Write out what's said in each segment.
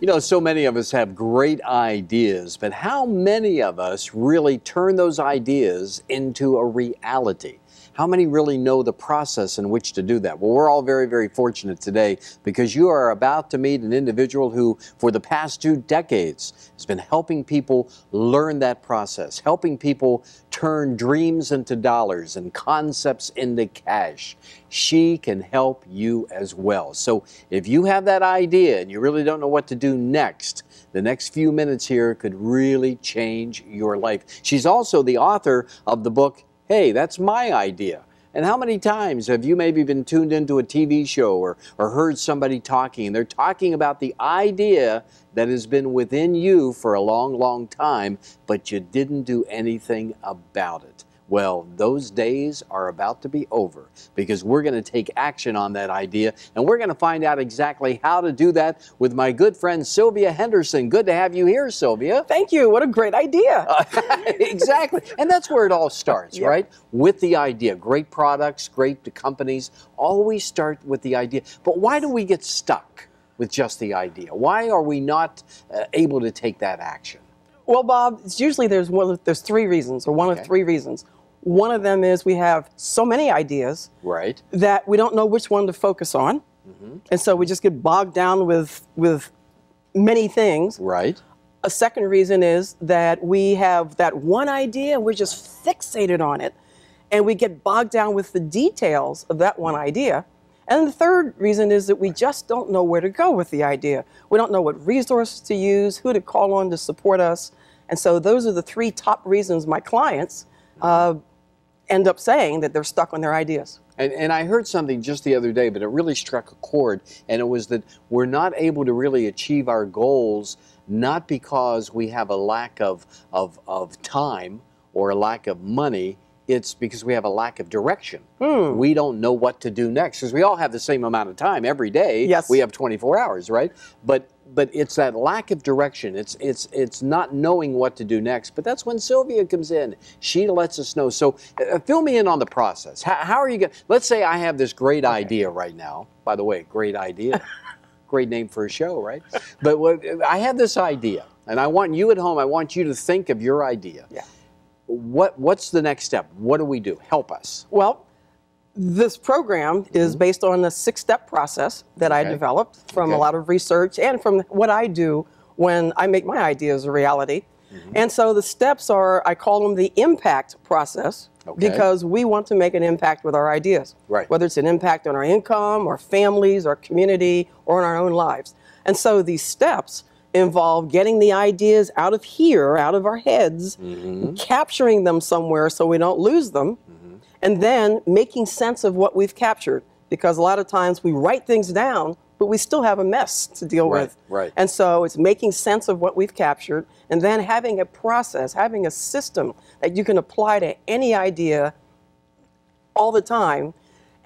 You know, so many of us have great ideas, but how many of us really turn those ideas into a reality? How many really know the process in which to do that? Well, we're all very, very fortunate today because you are about to meet an individual who, for the past 2 decades, has been helping people learn that process, helping people turn dreams into dollars and concepts into cash. She can help you as well. So if you have that idea and you really don't know what to do next, the next few minutes here could really change your life. She's also the author of the book, Hey, That's My Idea. And how many times have you maybe been tuned into a TV show or heard somebody talking, and they're talking about the idea that has been within you for a long, long time, but you didn't do anything about it? Well, those days are about to be over because we're going to take action on that idea, and we're going to find out exactly how to do that with my good friend Sylvia Henderson. Good to have you here, Sylvia. Thank you. What a great idea. Exactly. And that's where it all starts, Yeah. right? With the idea. Great products, great companies, always start with the idea. But why do we get stuck with just the idea? Why are we not able to take that action? Well, Bob, it's usually there's 3 reasons, or one of 3 reasons. One of them is we have so many ideas Right. that we don't know which one to focus on. And so we just get bogged down with many things. Right. A second reason is that we have that one idea, we're just fixated on it, and we get bogged down with the details of that one idea. And the third reason is that we just don't know where to go with the idea. We don't know what resources to use, who to call on to support us. And so those are the 3 top reasons my clients end up saying that they're stuck on their ideas. And I heard something just the other day, but it really struck a chord, and it was that we're not able to really achieve our goals, not because we have a lack of time or a lack of money. It's because we have a lack of direction. We don't know what to do next, because we all have the same amount of time every day. Yes. We have 24 hours, right? But it's that lack of direction. It's not knowing what to do next. But that's when Sylvia comes in. She lets us know. So fill me in on the process. How are you going? Let's say I have this great idea right now. By the way, great idea. Great name for a show, right? But I have this idea, and I want you at home. I want you to think of your idea. Yeah. What's the next step? What do we do? Help us. Well, this program is based on a 6-step process that I developed from a lot of research and from what I do when I make my ideas a reality. And so the steps are, I call them the impact process, because we want to make an impact with our ideas. Right. Whether it's an impact on our income, our families, our community, or in our own lives. And so these steps involve getting the ideas out of here, out of our heads, capturing them somewhere so we don't lose them, and then making sense of what we've captured. Because a lot of times we write things down, but we still have a mess to deal with. Right. And so it's making sense of what we've captured, and then having a process, having a system that you can apply to any idea all the time,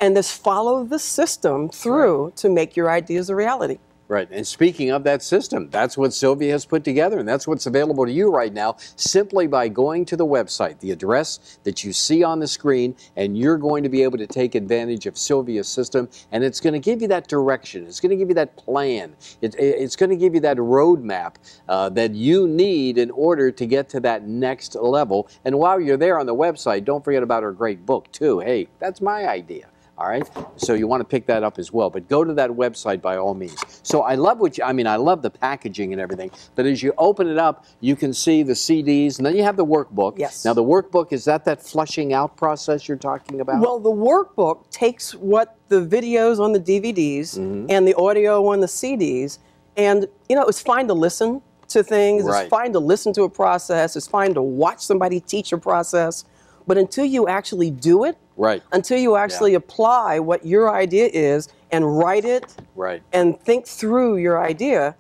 and just follow the system through to make your ideas a reality. Right. And speaking of that system, that's what Sylvia has put together, and that's what's available to you right now simply by going to the website, the address that you see on the screen, and you're going to be able to take advantage of Sylvia's system, and it's going to give you that direction. It's going to give you that plan. It's going to give you that roadmap that you need in order to get to that next level. And while you're there on the website, don't forget about her great book, too. Hey, that's my idea. All right, so you want to pick that up as well, but go to that website by all means. So I love I love the packaging and everything, but as you open it up, you can see the CDs, and then you have the workbook. Yes. Now the workbook, is that flushing out process you're talking about? Well, the workbook takes what the videos on the DVDs and the audio on the CDs, and it's fine to listen to things, Right. it's fine to listen to a process, it's fine to watch somebody teach a process, but until you actually do it, Right. until you actually apply what your idea is and write it Right. and think through your idea,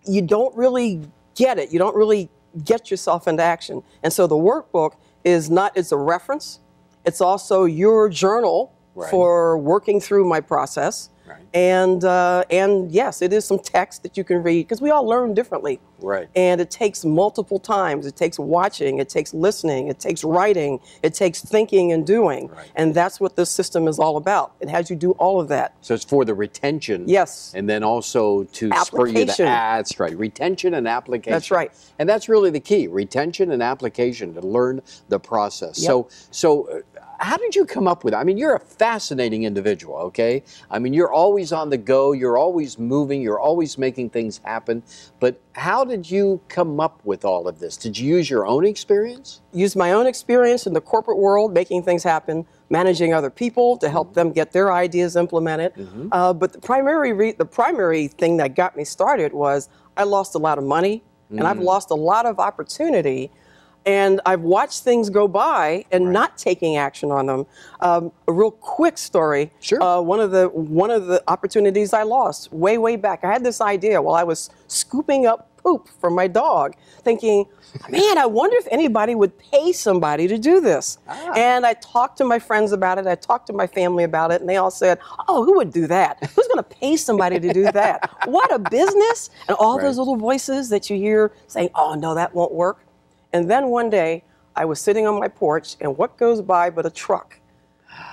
you don't really get it. You don't really get yourself into action. And so the workbook it's a reference. It's also your journal Right. for working through my process. And yes, it is some text that you can read because we all learn differently. Right. And it takes multiple times. It takes watching, it takes listening, it takes writing, it takes thinking and doing. Right. And that's what this system is all about. It has you do all of that. So it's for the retention. Yes. And then also to spur you to, that's right, retention and application. That's right. And that's really the key, retention and application, to learn the process. Yep. So how did you come up with it? I mean, you're a fascinating individual, okay? I mean, you're always on the go, you're always moving, you're always making things happen. But how did you come up with all of this? Did you use your own experience? Use my own experience in the corporate world, making things happen, managing other people to help them get their ideas implemented. But the primary thing that got me started was I lost a lot of money, and I've lost a lot of opportunity. And I've watched things go by and not taking action on them. A real quick story. Sure. One of the opportunities I lost way back. I had this idea while I was scooping up poop from my dog, thinking, man, I wonder if anybody would pay somebody to do this. And I talked to my friends about it. I talked to my family about it, and they all said, oh, who would do that? Who's going to pay somebody to do that? What a business! And all those little voices that you hear saying, oh, no, that won't work. And then one day, I was sitting on my porch, and what goes by but a truck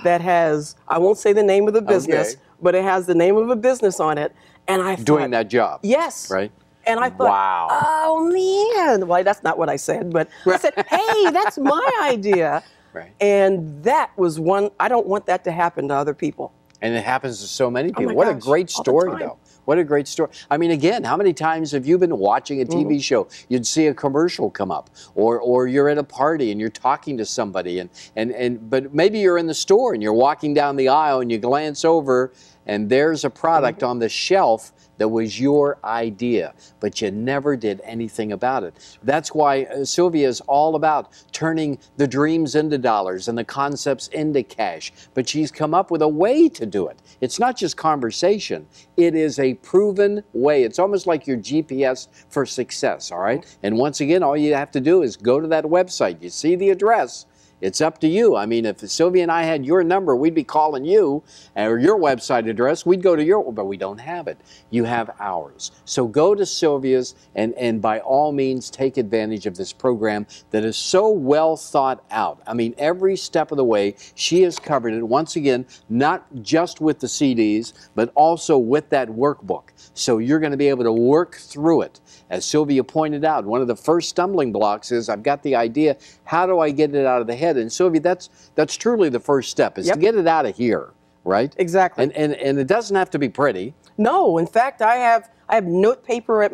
that has, I won't say the name of the business, but it has the name of a business on it. And I thought, doing that job. Yes. Right. And I thought, wow. Oh, man. Well, that's not what I said, but I said, hey, that's my idea. Right. And that was one, I don't want that to happen to other people. And it happens to so many people. Oh, what gosh, a great story, though. What a great story. I mean, again, how many times have you been watching a TV show? You'd see a commercial come up, or you're at a party and you're talking to somebody, but maybe you're in the store and you're walking down the aisle and you glance over and there's a product on the shelf that was your idea, but you never did anything about it. That's why Sylvia is all about turning the dreams into dollars and the concepts into cash. But she's come up with a way to do it. It's not just conversation. It is a proven way. It's almost like your GPS for success, all right? And once again, all you have to do is go to that website. You see the address. It's up to you. I mean, if Sylvia and I had your number, we'd be calling you, or your website address, we'd go to your, but we don't have it. You have ours. So go to Sylvia's and by all means take advantage of this program that is so well thought out. I mean, every step of the way, she has covered it. Once again, not just with the CDs, but also with that workbook. So you're going to be able to work through it. As Sylvia pointed out, one of the first stumbling blocks is, I've got the idea, how do I get it out of the head? And Sylvia, that's truly the first step, is to get it out of here, right? Exactly. And it doesn't have to be pretty. No, in fact, I have note paper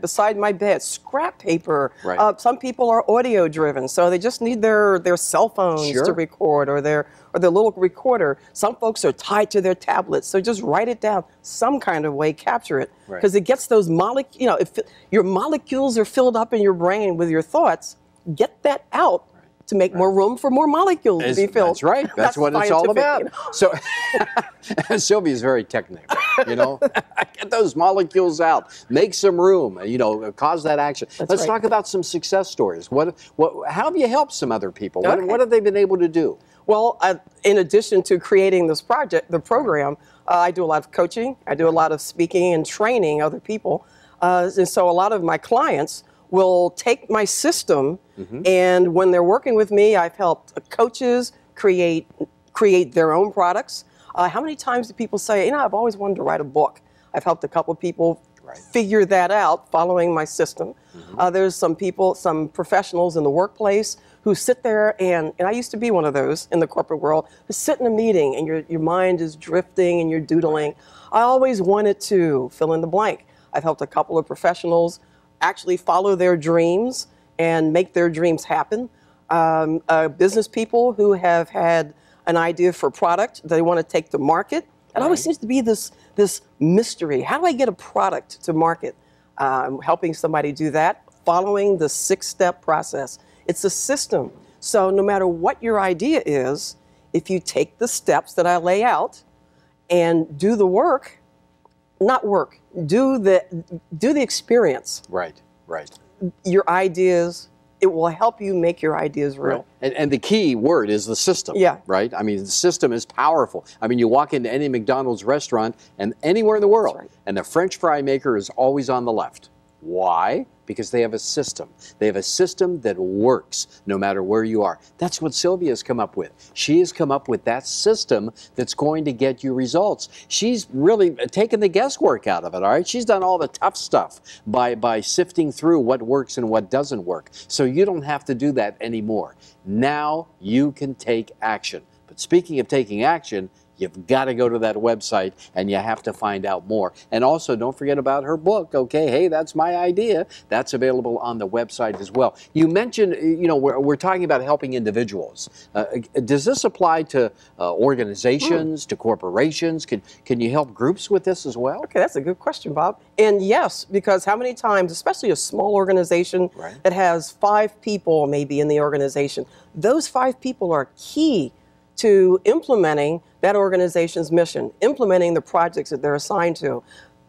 beside my bed, scrap paper. Right. Some people are audio driven, so they just need their cell phones to record, or their little recorder. Some folks are tied to their tablets, so just write it down some kind of way, capture it, because it gets those molecules. You know, if your molecules are filled up in your brain with your thoughts, get that out. To make more room for more molecules to be filled. That's right. That's what it's all about. You know? So Sylvia's very technical, you know. Get those molecules out. Make some room, you know, cause that action. Let's talk about some success stories. How have you helped some other people? What have they been able to do? Well, in addition to creating this the program, I do a lot of coaching. I do a lot of speaking and training other people. And so a lot of my clients will take my system, and when they're working with me, I've helped coaches create their own products. How many times do people say, you know, I've always wanted to write a book? I've helped a couple of people figure that out following my system. There's some professionals in the workplace who sit there, and I used to be one of those in the corporate world, who sit in a meeting and your mind is drifting and you're doodling. I always wanted to fill in the blank. I've helped a couple of professionals actually follow their dreams and make their dreams happen. Business people who have had an idea for a product they want to take to market. It always seems to be this mystery. How do I get a product to market? Helping somebody do that, following the 6-step process. It's a system. So no matter what your idea is, if you take the steps that I lay out and do the work, do the experience. Right. Your ideas, it will help you make your ideas real. Right. And the key word is the system, Yeah. right? I mean, the system is powerful. I mean, you walk into any McDonald's restaurant and anywhere in the world, Right. and the French fry maker is always on the left. Why? Because they have a system. They have a system that works no matter where you are. That's what Sylvia has come up with. She has come up with that system that's going to get you results. She's really taken the guesswork out of it, all right? She's done all the tough stuff by sifting through what works and what doesn't work. So you don't have to do that anymore. Now you can take action. But speaking of taking action, you've got to go to that website and you have to find out more. And also, don't forget about her book, okay? Hey, that's my idea. That's available on the website as well. You mentioned, you know, we're talking about helping individuals. Does this apply to organizations, to corporations? Can you help groups with this as well? Okay, that's a good question, Bob. And yes, because how many times, especially a small organization that has 5 people maybe in the organization, those 5 people are key to implementing that organization's mission, implementing the projects that they're assigned to.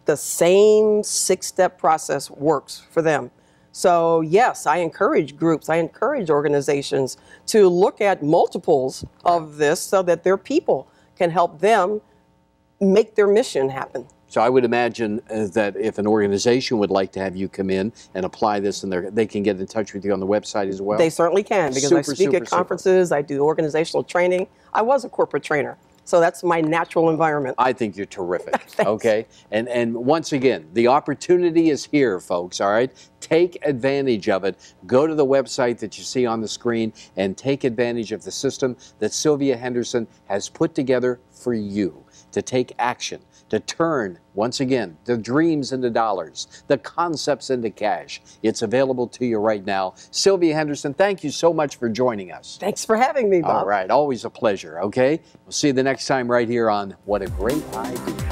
The same 6-step process works for them. So yes, I encourage groups, I encourage organizations to look at multiples of this so that their people can help them make their mission happen. So I would imagine that if an organization would like to have you come in and apply this, and they can get in touch with you on the website as well? They certainly can, because I speak at conferences, I do organizational training. I was a corporate trainer, so that's my natural environment. I think you're terrific, okay? And once again, the opportunity is here, folks, all right? Take advantage of it. Go to the website that you see on the screen and take advantage of the system that Sylvia Henderson has put together for you to take action, to turn, once again, the dreams into dollars, the concepts into cash. It's available to you right now. Sylvia Henderson, thank you so much for joining us. Thanks for having me, Bob. All right, always a pleasure, okay? We'll see you the next time right here on What a Great Idea.